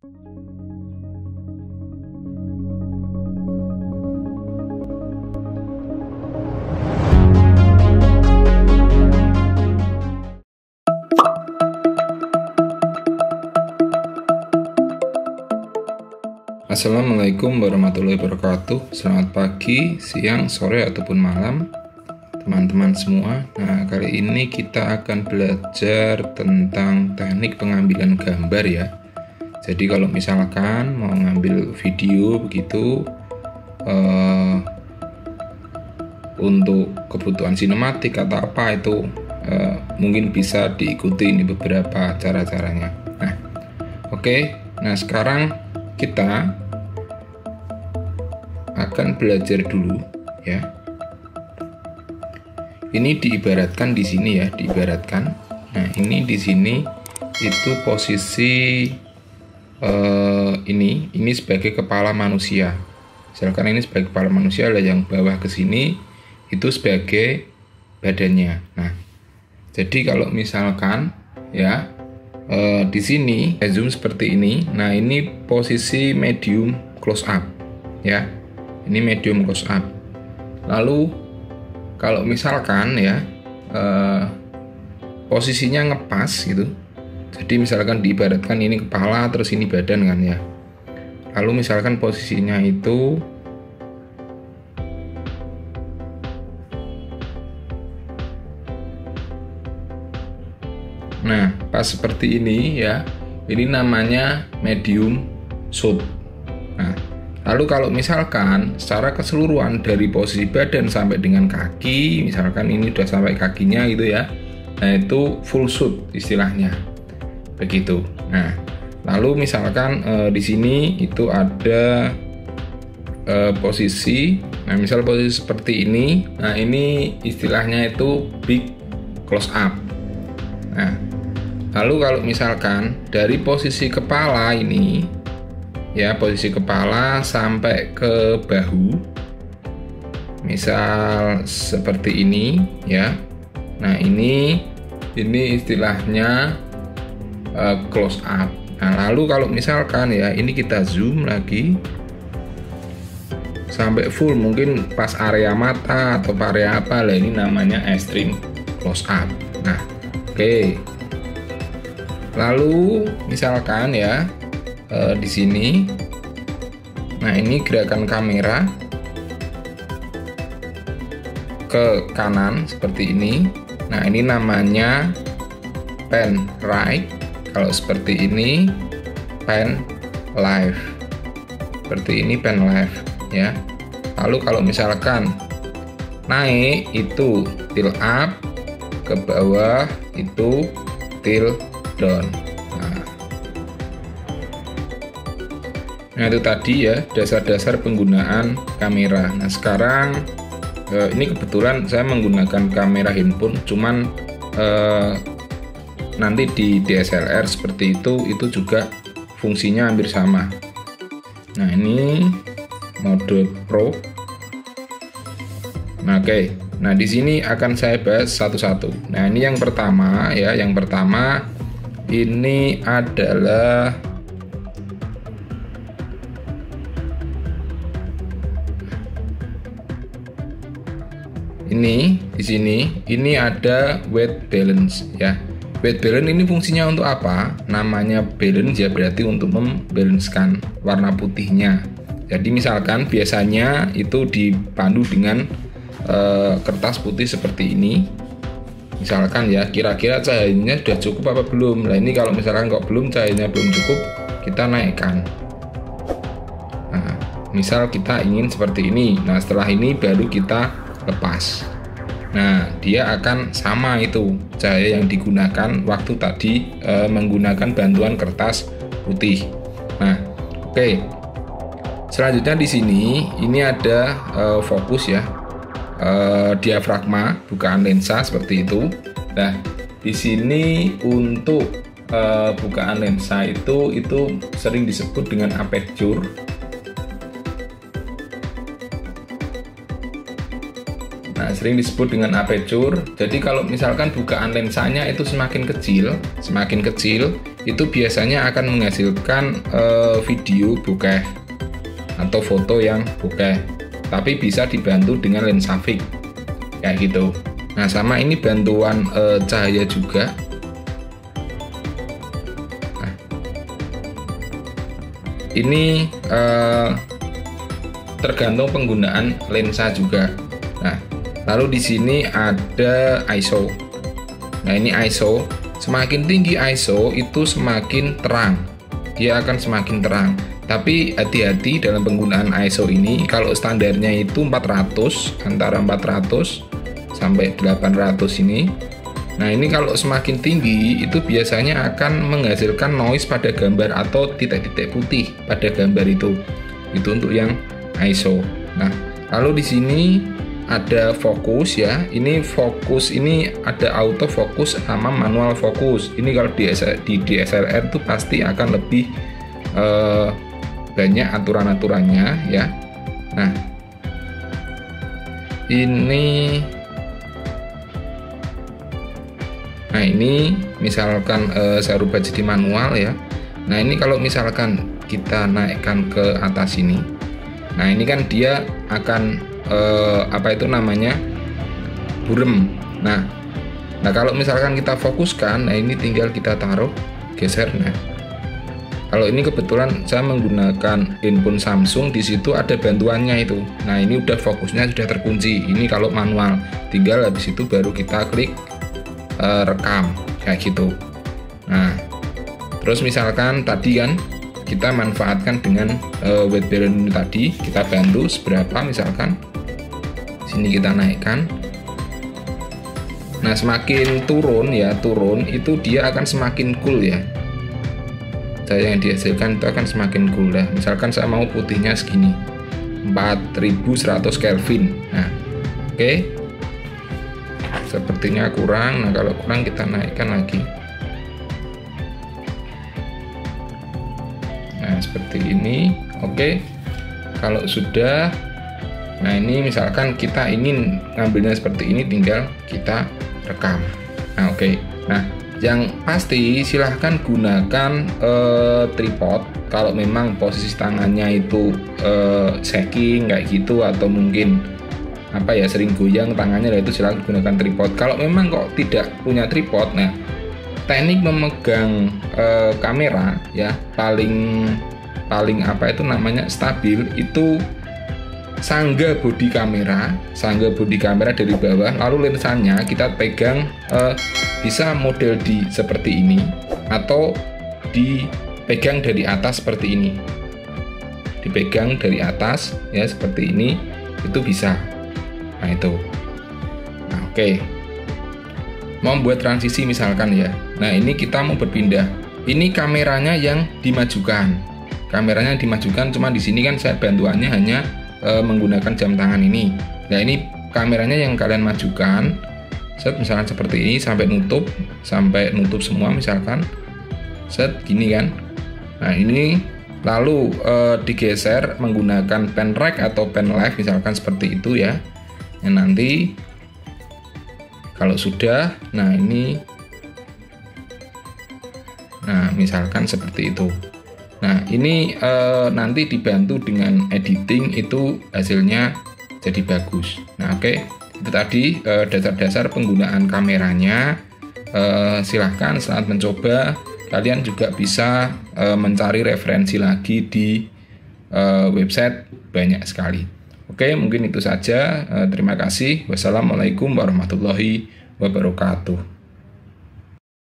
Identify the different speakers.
Speaker 1: Assalamualaikum warahmatullahi wabarakatuh. Selamat pagi, siang, sore, ataupun malam teman-teman semua. Nah, kali ini kita akan belajar tentang teknik pengambilan gambar ya. Jadi kalau misalkan mau ngambil video begitu untuk kebutuhan sinematik atau apa itu mungkin bisa diikuti ini beberapa cara-caranya. Nah, oke. Nah, sekarang kita akan belajar dulu ya. Ini diibaratkan di sini ya, diibaratkan. Nah, ini di sini itu posisi ini sebagai kepala manusia. Misalkan ini sebagai kepala manusia, yang bawah ke sini itu sebagai badannya. Nah, jadi kalau misalkan ya di sini zoom seperti ini. Nah, ini posisi medium close up ya. Ini medium close up. Lalu kalau misalkan ya posisinya ngepas gitu. Jadi misalkan diibaratkan ini kepala terus ini badan kan ya. Lalu misalkan posisinya itu nah, pas seperti ini ya. Ini namanya medium shoot. Nah, lalu kalau misalkan secara keseluruhan dari posisi badan sampai dengan kaki, misalkan ini udah sampai kakinya gitu ya. Nah, itu full shoot istilahnya. Begitu. Nah, lalu misalkan di sini itu ada posisi. Nah, misal posisi seperti ini. Nah, ini istilahnya itu big close up. Nah, lalu kalau misalkan dari posisi kepala ini ya, posisi kepala sampai ke bahu, misal seperti ini ya. Nah, ini istilahnya close up. Nah, lalu kalau misalkan ya ini kita zoom lagi sampai full, mungkin pas area mata atau area apa lah, ini namanya extreme close up. Nah, oke. Lalu misalkan ya di sini, nah ini gerakan kamera ke kanan seperti ini. Nah, ini namanya pan right. Kalau seperti ini pan left. Seperti ini pan left ya. Lalu kalau misalkan naik itu tilt up, ke bawah itu tilt down. Nah, itu tadi ya dasar-dasar penggunaan kamera. Nah, sekarang ini kebetulan saya menggunakan kamera handphone, cuman nanti di DSLR seperti itu juga fungsinya hampir sama. Nah, ini mode Pro. Nah, oke. Nah, di sini akan saya bahas satu-satu. Nah, ini yang pertama ya, yang pertama ini adalah ini di sini. Ini ada white balance ya. White balance ini fungsinya untuk apa? Namanya balance ya, berarti untuk membalancekan warna putihnya. Jadi misalkan biasanya itu dipandu dengan kertas putih seperti ini. Misalkan ya, kira-kira cahayanya sudah cukup apa belum. Nah, ini kalau misalkan kok belum, cahayanya belum cukup, kita naikkan. Nah, misal kita ingin seperti ini. Nah, setelah ini baru kita lepas. Nah, dia akan sama itu cahaya yang digunakan waktu tadi menggunakan bantuan kertas putih. Nah, oke. Selanjutnya di sini ini ada fokus ya, diafragma, bukaan lensa seperti itu. Nah, di sini untuk bukaan lensa itu sering disebut dengan aperture. Nah, sering disebut dengan aperture. Jadi kalau misalkan bukaan lensanya itu semakin kecil, itu biasanya akan menghasilkan video bokeh atau foto yang bokeh. Tapi bisa dibantu dengan lensa fix kayak gitu. Nah, sama ini bantuan cahaya juga. Nah, ini tergantung penggunaan lensa juga. Nah, lalu di sini ada ISO. Nah, ini ISO. Semakin tinggi ISO itu semakin terang. Dia akan semakin terang. Tapi hati-hati dalam penggunaan ISO ini. Kalau standarnya itu 400, antara 400 sampai 800 ini. Nah, ini kalau semakin tinggi itu biasanya akan menghasilkan noise pada gambar atau titik-titik putih pada gambar itu. Itu untuk yang ISO. Nah, lalu di sini ada fokus ya. Ini fokus ini ada auto fokus sama manual fokus. Ini kalau di DSLR itu pasti akan lebih banyak aturan-aturannya ya. Nah, ini misalkan saya rubah jadi manual ya. Nah, ini kalau misalkan kita naikkan ke atas ini. Nah, ini kan dia akan apa itu namanya? Burem. Nah, kalau misalkan kita fokuskan, nah ini tinggal kita taruh, geser. Nah, kalau ini kebetulan saya menggunakan handphone Samsung, di situ ada bantuannya itu. Nah, ini udah fokusnya sudah terkunci. Ini kalau manual, tinggal habis itu baru kita klik rekam kayak gitu. Nah, terus misalkan tadi kan kita manfaatkan dengan weight balance ini tadi, kita bantu seberapa misalkan. Sini kita naikkan. Nah, semakin turun itu dia akan semakin cool ya. Cahaya yang dihasilkan itu akan semakin cool ya. Misalkan saya mau putihnya segini, 4100 Kelvin. Nah, oke. Sepertinya kurang. Nah, kalau kurang kita naikkan lagi. Nah, seperti ini. Oke. Kalau sudah, nah ini misalkan kita ingin ngambilnya seperti ini, tinggal kita rekam. Nah, oke. Nah, yang pasti silahkan gunakan tripod kalau memang posisi tangannya itu shaking kayak gitu, atau mungkin sering goyang tangannya, itu silahkan gunakan tripod. Kalau memang kok tidak punya tripod, nah teknik memegang kamera ya paling stabil itu sangga bodi kamera dari bawah, lalu lensanya kita pegang, bisa model seperti ini atau dipegang dari atas seperti ini, dipegang dari atas ya seperti ini, itu bisa. Nah, itu. Nah, oke. Mau buat transisi misalkan ya. Nah, ini kita mau berpindah. Ini kameranya yang dimajukan. Cuma di sini kan saya bantuannya hanya menggunakan jam tangan ini. Nah, ini kameranya yang kalian majukan. Set misalkan seperti ini sampai nutup semua misalkan. Set gini kan. Nah, ini lalu digeser menggunakan pen right atau pen left misalkan seperti itu ya. Yang nanti kalau sudah, nah ini, nah misalkan seperti itu. Nah, ini nanti dibantu dengan editing, itu hasilnya jadi bagus. Nah, oke. Itu tadi dasar-dasar penggunaan kameranya. Silahkan saat mencoba kalian juga bisa mencari referensi lagi di website, banyak sekali. Oke, mungkin itu saja. Terima kasih. Wassalamualaikum warahmatullahi wabarakatuh.